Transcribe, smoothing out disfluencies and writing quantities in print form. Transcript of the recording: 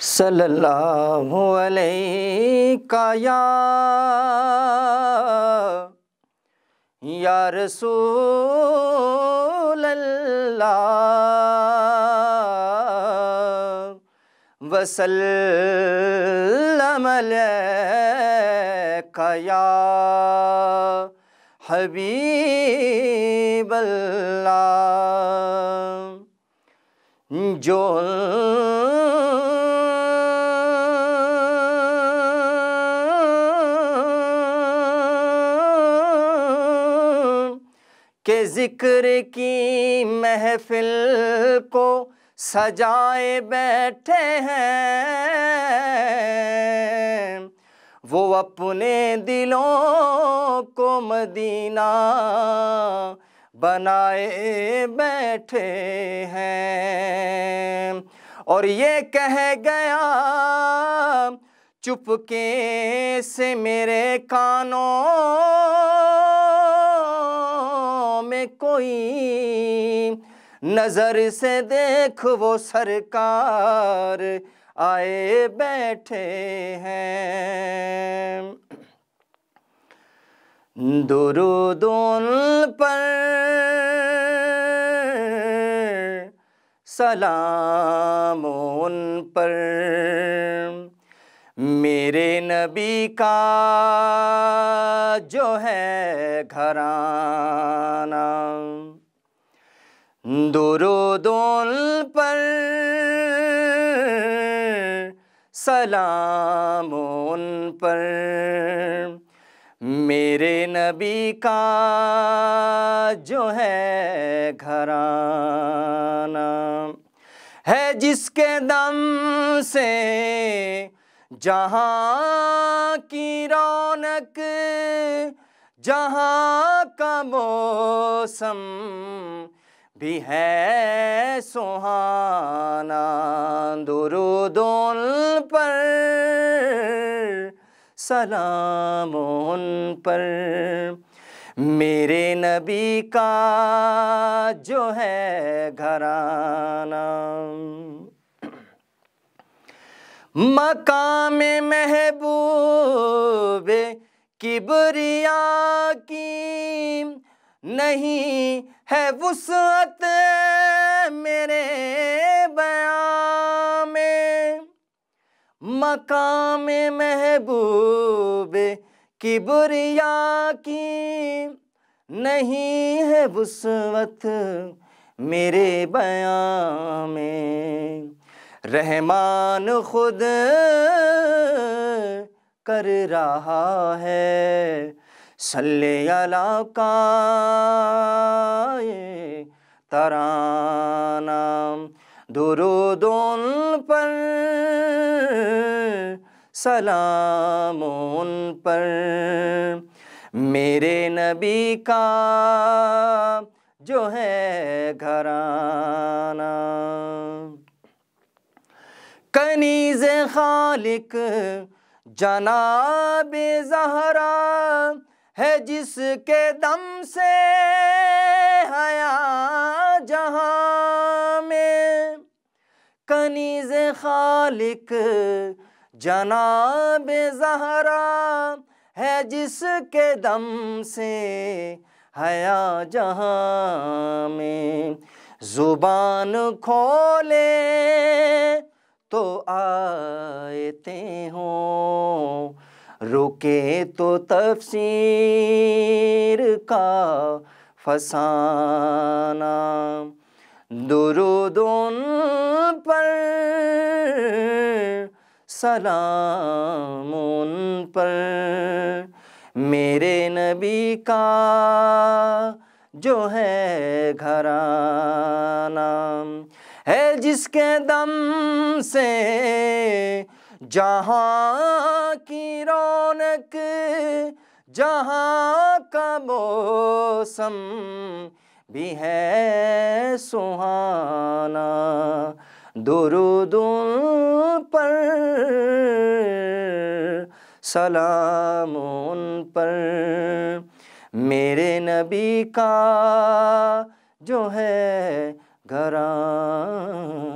सल्लल्लाहु अलैका या रसूल अल्लाह वसल्लम अलैका या हबीब अल्लाह। जो के ज़िक्र की महफ़िल को सजाए बैठे हैं, वो अपने दिलों को मदीना बनाए बैठे हैं। और ये कह गया चुपके से मेरे कानों में कोई, नजर से देख वो सरकार आए बैठे हैं। दुरूद उन पर सलाम उन पर, मेरे नबी का जो है घराना। दुरूद उन पर सलाम उन पर, मेरे नबी का जो है घराना। है जिसके दम से जहाँ की रौनक, जहाँ का मौसम भी है सुहाना। दुरूद उन पर सलाम उन पर, मेरे नबी का जो है घराना। मकाम महबूब किबरिया की नहीं है वुसअत मेरे बयां में। मकाम महबूब किबरिया की नहीं है वुसअत मेरे बयां में। रहमान खुद कर रहा है सल्ले अला का ये तराना। दुरूद उन पर सलाम उन पर, मेरे नबी का जो है घराना। कनीज़े खालिक जनाबे ज़हरा है जिसके दम से हया जहाँ में। कनीज़े खालिक जनाबे ज़हरा है जिसके दम से हया जहाँ में। ज़ुबान खोले तो आयतें हों, रुके तो तफसीर का फसाना। दुरूद उन पर सलाम उन पर, मेरे नबी का जो है घराना। है जिसके दम से जहाँ की रौनक, जहाँ का मौसम भी है सुहाना। दुरूद उन पर सलाम उन पर, मेरे नबी का जो है घराना।